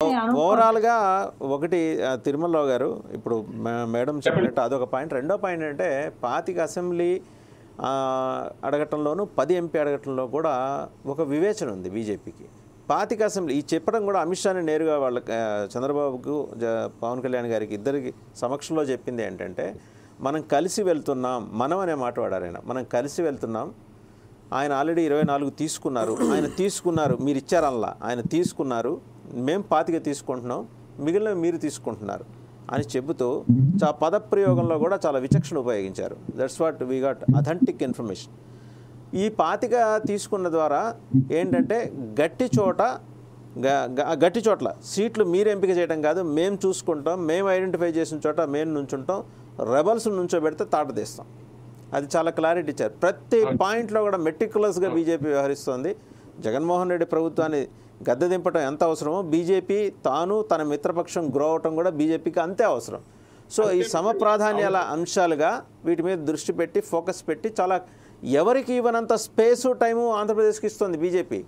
ఓవరాల్గా ఒకటి తిరుమలరావు గారు ఇప్పుడు మేడం చెప్పినట్టు అదొక పాయింట్. రెండో పాయింట్ అంటే 25 అసెంబ్లీ అడగటంలోనూ 10 ఎంపీ అడగటంలో కూడా ఒక వివేచన ఉంది బీజేపీకి. 25 అసెంబ్లీ ఈ చెప్పడం కూడా అమిత్ షాని నేరుగా వాళ్ళ చంద్రబాబుకు పవన్ కళ్యాణ్ గారికి ఇద్దరికి సమక్షంలో చెప్పింది ఏంటంటే మనం కలిసి వెళ్తున్నాం, మనం అనే మాట వాడారు ఆయన. మనం కలిసి వెళ్తున్నాం, ఆయన ఆల్రెడీ 24 తీసుకున్నారు, ఆయన తీసుకున్నారు, మీరు ఇచ్చారల్లా, ఆయన తీసుకున్నారు, మేము 25 తీసుకుంటున్నాం, మిగిలిన మీరు తీసుకుంటున్నారు అని చెబుతూ పదప్రయోగంలో కూడా చాలా విచక్షణ ఉపయోగించారు. That's what we got authentic information. ఈ 25 తీసుకున్న ద్వారా ఏంటంటే గట్టి చోట్ల సీట్లు మీరు ఎంపిక చేయడం కాదు, మేము చూసుకుంటాం, మేము ఐడెంటిఫై చేసిన చోట మేము నుంచుంటాం, రెబల్స్ నుంచోబెడితే తాట తీస్తాం. అది చాలా క్లారిటీ ఇచ్చారు. ప్రతి పాయింట్లో కూడా మెటిక్యులస్గా బీజేపీ వ్యవహరిస్తోంది. జగన్మోహన్ రెడ్డి ప్రభుత్వాన్ని గద్దె దింపడం ఎంత అవసరమో బీజేపీ తాను తన మిత్రపక్షం గ్రో అవటం కూడా బీజేపీకి అంతే అవసరం. సో ఈ సమప్రాధాన్యాల అంశాలుగా వీటి మీద దృష్టి పెట్టి ఫోకస్ పెట్టి చాలా ఎవరికి ఇవ్వనంత స్పేసు టైము ఆంధ్రప్రదేశ్కి ఇస్తుంది బీజేపీ.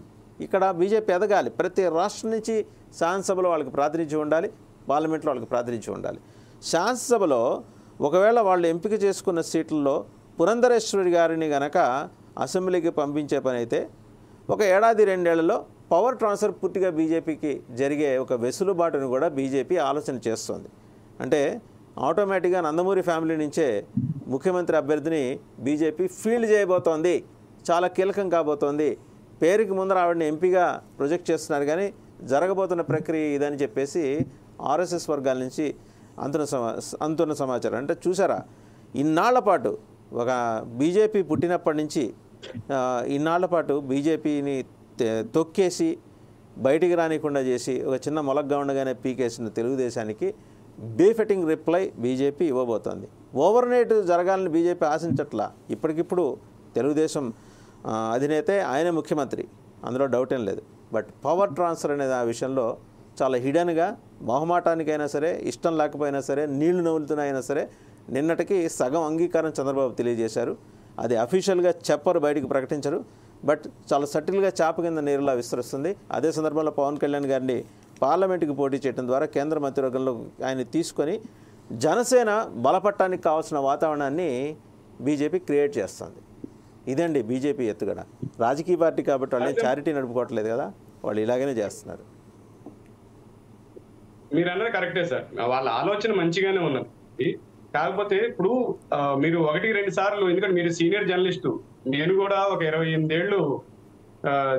ఇక్కడ బీజేపీ ఎదగాలి. ప్రతి రాష్ట్రం నుంచి శాసనసభలో వాళ్ళకి ప్రాతినిధ్యం ఉండాలి, పార్లమెంట్లో వాళ్ళకి ప్రాతినిధ్యం ఉండాలి. శాసనసభలో ఒకవేళ వాళ్ళు ఎంపిక చేసుకున్న సీట్లలో పురంధరేశ్వరి గారిని గనక అసెంబ్లీకి పంపించే పని అయితే ఒక ఏడాది 2 ఏళ్లలో పవర్ ట్రాన్స్ఫర్ పూర్తిగా బీజేపీకి జరిగే ఒక వెసులుబాటును కూడా బీజేపీ ఆలోచన చేస్తోంది. అంటే ఆటోమేటిక్గా నందమూరి ఫ్యామిలీ నుంచే ముఖ్యమంత్రి అభ్యర్థిని బీజేపీ ఫీల్డ్ చేయబోతోంది. చాలా కీలకం కాబోతోంది. పేరుకి ముందర ఆవిడని ఎంపీగా ప్రొజెక్ట్ చేస్తున్నారు, కానీ జరగబోతున్న ప్రక్రియ ఇదని చెప్పేసి ఆర్ఎస్ఎస్ వర్గాల నుంచి అందుతున్న సమాచారం. అంటే చూసారా, ఇన్నాళ్ల పాటు ఒక బీజేపీ పుట్టినప్పటి నుంచి ఇన్నాళ్ల పాటు బీజేపీని తొక్కేసి బయటికి రానికుండా చేసి ఒక చిన్న మొలగ్గా ఉండగానే పీకేసిన తెలుగుదేశానికి బీఫెటింగ్ రిప్లై బీజేపీ ఇవ్వబోతోంది. ఓవర్నైట్ జరగాలని బీజేపీ ఆశించట్లా. ఇప్పటికిప్పుడు తెలుగుదేశం అధినేతే ఆయనే ముఖ్యమంత్రి, అందులో డౌట్ ఏం లేదు. బట్ పవర్ ట్రాన్స్ఫర్ అనేది ఆ విషయంలో చాలా హిడన్గా, మొహమాటానికైనా సరే, ఇష్టం లేకపోయినా సరే, నీళ్లు నవ్వులుతున్నాయినా సరే నిన్నటికి సగం అంగీకారం చంద్రబాబు తెలియజేశారు. అది అఫీషియల్గా చెప్పరు, బయటికి ప్రకటించరు, బట్ చాలా సటిల్గా చాప కింద నీరులా విస్తరిస్తుంది. అదే సందర్భంలో పవన్ కళ్యాణ్ గారిని పార్లమెంటుకి పోటీ చేయడం ద్వారా కేంద్ర మంత్రివర్గంలో ఆయన తీసుకొని జనసేన బలపట్టానికి కావాల్సిన వాతావరణాన్ని బీజేపీ క్రియేట్ చేస్తుంది. ఇదండి బీజేపీ ఎత్తుగడ. రాజకీయ పార్టీ కాబట్టి వాళ్ళే చారిటీ నడుపుకోవట్లేదు కదా, వాళ్ళు ఇలాగనే చేస్తున్నారు. మీరు అన్నది కరెక్టే సార్, వాళ్ళ ఆలోచన మంచిగానే ఉన్నది. కాకపోతే ఇప్పుడు మీరు 1-2 సార్లు, ఎందుకంటే మీరు సీనియర్ జర్నలిస్టు, నేను కూడా ఒక 28 ఏళ్ళు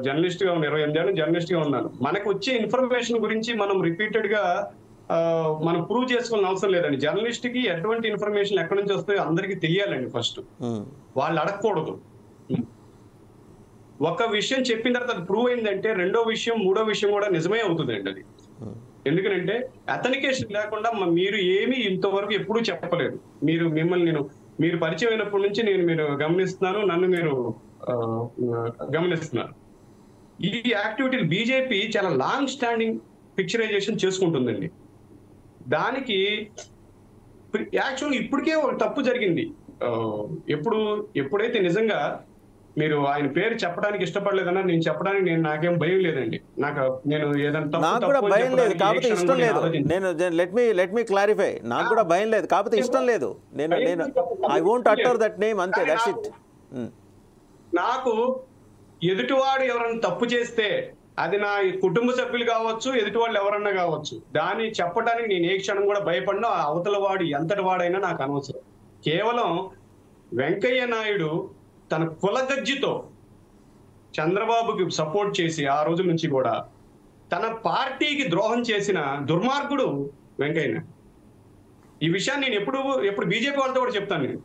జర్నలిస్ట్గా ఉన్నాను, 28 ఏళ్ళు జర్నలిస్ట్గా ఉన్నాను. మనకు వచ్చే ఇన్ఫర్మేషన్ గురించి మనం రిపీటెడ్గా మనం ప్రూవ్ చేసుకోవాల్సిన అవసరం లేదండి. జర్నలిస్ట్కి ఎటువంటి ఇన్ఫర్మేషన్ ఎక్కడి నుంచి వస్తాయో అందరికీ తెలియాలండి. ఫస్ట్ వాళ్ళు అడగకూడదు. ఒక విషయం చెప్పిన తర్వాత అది ప్రూవ్ అయిందంటే రెండో విషయం, మూడో విషయం కూడా నిజమే అవుతుందండి అది. ఎందుకంటే అథెంటికేషన్ లేకుండా మీరు ఏమీ ఇంతవరకు ఎప్పుడూ చెప్పలేదు. మీరు పరిచయం అయినప్పటి నుంచి మీరు గమనిస్తున్నాను, నన్ను మీరు గమనిస్తున్నారు. ఈ యాక్టివిటీలు బీజేపీ చాలా లాంగ్ స్టాండింగ్ పిక్చరైజేషన్ చేసుకుంటుందండి. దానికి యాక్చువల్గా ఇప్పటికే ఒక తప్పు జరిగింది. ఎప్పుడైతే నిజంగా మీరు ఆయన పేరు చెప్పడానికి ఇష్టపడలేదన్నా నేను చెప్పడానికి నాకేం భయం లేదండి. నేను ఏదైనా నాకు కూడా భయం లేదు, కాకపోతే ఇష్టం లేదు. నేను లెట్ మీ క్లారిఫై, నాకు కూడా భయం లేదు, కాకపోతే ఇష్టం లేదు. నేను I won't utter that name, అంతే, దట్స్ ఇట్. నాకు ఎదుటివాడు ఎవరైనా తప్పు చేస్తే అది నా కుటుంబ సభ్యులు కావచ్చు, ఎదుటి వాళ్ళు ఎవరన్నా కావచ్చు, దాన్ని చెప్పడానికి నేను ఏ క్షణం కూడా భయపడినా అవతల వాడు ఎంతటి వాడైనా నాకు అనవసరం. కేవలం వెంకయ్య నాయుడు తన కులగజ్జితో చంద్రబాబుకి సపోర్ట్ చేసి ఆ రోజుల నుంచి కూడా తన పార్టీకి ద్రోహం చేసిన దుర్మార్గుడు వెంకయ్య. ఈ విషయాన్ని నేను ఎప్పుడు బీజేపీ వాళ్ళతో కూడా చెప్తాను. నేను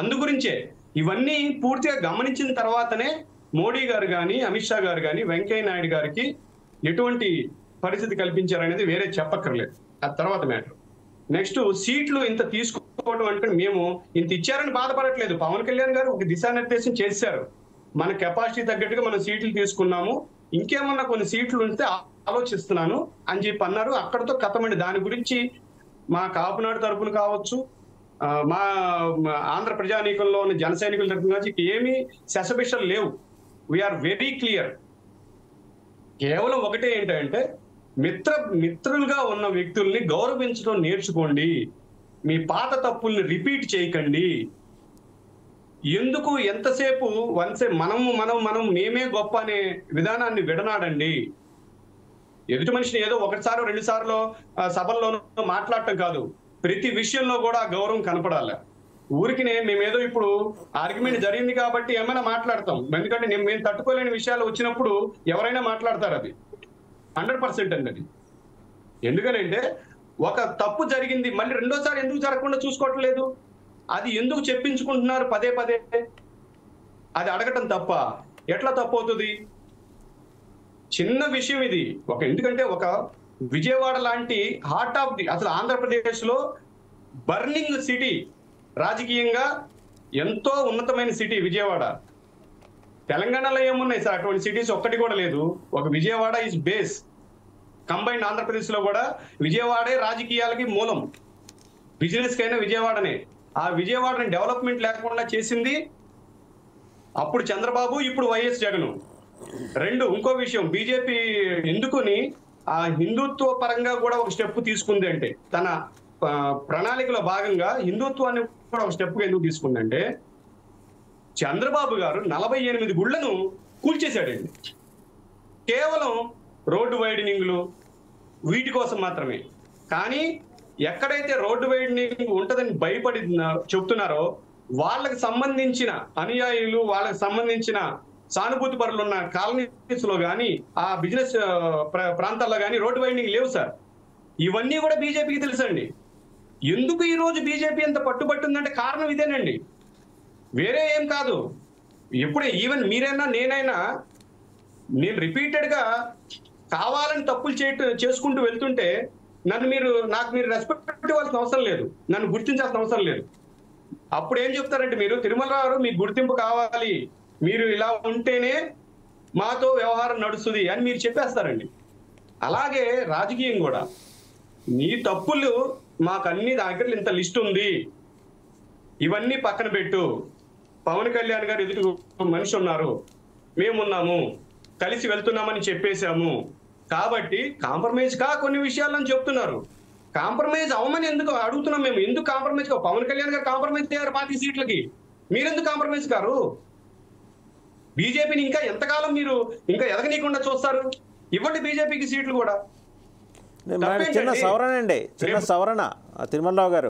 అందుగురించే ఇవన్నీ పూర్తిగా గమనించిన తర్వాతనే మోడీ గారు కానీ, అమిత్ షా గారు కానీ వెంకయ్య నాయుడు గారికి ఎటువంటి పరిస్థితి కల్పించారనేది వేరే చెప్పక్కర్లేదు, ఆ తర్వాత మ్యాటర్. నెక్స్ట్, సీట్లు ఇంత తీసుకోవడం అంటే మేము ఇంత ఇచ్చారని బాధపడట్లేదు. పవన్ కళ్యాణ్ గారు ఒక దిశానిర్దేశం చేశారు, మన కెపాసిటీ తగ్గట్టుగా మనం సీట్లు తీసుకున్నాము, ఇంకేమన్నా కొన్ని సీట్లు ఉంటే ఆలోచిస్తున్నాను అని చెప్పి అన్నారు. అక్కడతో కథమండి. దాని గురించి మా కాపునాడు తరపున కావచ్చు, మా ఆంధ్ర ప్రజానీకంలో ఉన్న జన సైనికుల తరపున కావచ్చు, ఏమీ శశభిషలు లేవు. We are very clear. కేవలం ఒకటే ఏంటంటే మిత్రులుగా ఉన్న వ్యక్తుల్ని గౌరవించడం నేర్చుకోండి. మీ పాత తప్పుల్ని రిపీట్ చేయకండి. ఎందుకు ఎంతసేపు మనం మేమే గొప్ప అనే విధానాన్ని విడనాడండి. ఎదుటి మనిషిని ఏదో ఒకటిసారో రెండు సార్లు సభల్లోనూ మాట్లాడటం కాదు, ప్రతి విషయంలో కూడా గౌరవం కనపడాలి. ఊరికినే మేమేదో ఇప్పుడు ఆర్గ్యుమెంట్ జరిగింది కాబట్టి ఏమైనా మాట్లాడతాం, ఎందుకంటే మేము తట్టుకోలేని విషయాలు వచ్చినప్పుడు ఎవరైనా మాట్లాడతారు. అది 100% అండి. అది ఎందుకనంటే ఒక తప్పు జరిగింది, మళ్ళీ రెండోసారి ఎందుకు జరగకుండా చూసుకోవట్లేదు? అది ఎందుకు చెప్పించుకుంటున్నారు పదే పదే? అది అడగటం తప్ప? ఎట్లా తప్పు అవుతుంది? చిన్న విషయం ఇది. ఎందుకంటే ఒక విజయవాడ లాంటి హార్ట్ ఆఫ్ ది, అసలు ఆంధ్రప్రదేశ్ లో బర్నింగ్ సిటీ, రాజకీయంగా ఎంతో ఉన్నతమైన సిటీ విజయవాడ. తెలంగాణలో ఏమున్నాయి సార్ అటువంటి సిటీస్? ఒక్కటి కూడా లేదు. ఒక Vijayawada is base. Combined Andhra Pradesh లో కూడా విజయవాడే రాజకీయాలకి మూలం. బిజినెస్ కైనా విజయవాడనే. ఆ విజయవాడని డెవలప్మెంట్ లేకుండా చేసింది అప్పుడు చంద్రబాబు, ఇప్పుడు వైఎస్ జగన్. ఇంకో విషయం, బీజేపీ ఎందుకుని ఆ హిందుత్వ పరంగా కూడా ఒక స్టెప్ తీసుకుంది అంటే, తన ప్రణాళికలో భాగంగా హిందుత్వాన్ని కూడా ఒక స్టెప్ ఎందుకు తీసుకుందంటే, చంద్రబాబు గారు 48 గుళ్లను కూల్చేశాడండి. కేవలం రోడ్డు వైడనింగ్లు వీటి కోసం మాత్రమే. కానీ ఎక్కడైతే రోడ్డు వైడనింగ్ ఉంటుందని భయపడి చెప్తున్నారో వాళ్ళకి సంబంధించిన అనుయాయులు, వాళ్ళకి సంబంధించిన సానుభూతి పరులు ఉన్న కాలనీస్ లో కానీ, ఆ బిజినెస్ ప్రాంతాల్లో కానీ రోడ్డు వైడనింగ్ లేవు సార్. ఇవన్నీ కూడా బీజేపీకి తెలుసండి. ఎందుకు ఈ రోజు బీజేపీ ఎంత పట్టుబట్టుందంటే కారణం ఇదేనండి, వేరే ఏం కాదు. ఎప్పుడే ఈవెన్ మీరైనా నేనైనా, నేను రిపీటెడ్ గా కావాలని తప్పులు చేసుకుంటూ వెళ్తుంటే నాకు మీరు రెస్పెక్ట్ ఇవ్వాల్సిన అవసరం లేదు, నన్ను గుర్తించాల్సిన అవసరం లేదు. అప్పుడు ఏం చెప్తారంటే, మీరు తిరుమలరావు మీకు గుర్తింపు కావాలి, మీరు ఇలా ఉంటేనే మాతో వ్యవహారం నడుస్తుంది అని మీరు చెప్పేస్తారండి. అలాగే రాజకీయం కూడా, నీ తప్పులు మాకు అన్ని దగ్గర ఇంత లిస్ట్ ఉంది, ఇవన్నీ పక్కన పెట్టు. పవన్ కళ్యాణ్ గారు ఎదుటి మనిషి ఉన్నారు, మేమున్నాము, కలిసి వెళ్తున్నామని చెప్పేశాము, కాబట్టి కాంప్రమైజ్ కొన్ని విషయాలని చెప్తున్నారు. కాంప్రమైజ్ అవ్వమని ఎందుకు అడుగుతున్నాం మేము? ఎందుకు కాంప్రమైజ్ పవన్ కళ్యాణ్ గారు కాంప్రమైజ్ అయ్యారు 40 సీట్లకి, మీరెందుకు కాంప్రమైజ్ గారు? బీజేపీని ఇంకా ఎంతకాలం మీరు ఇంకా ఎదగనీయకుండా చూస్తారు? ఇవ్వండి బీజేపీకి సీట్లు కూడా. చిన్న సవరణ అండి, చిన్న సవరణ తిరుమలరావు గారు.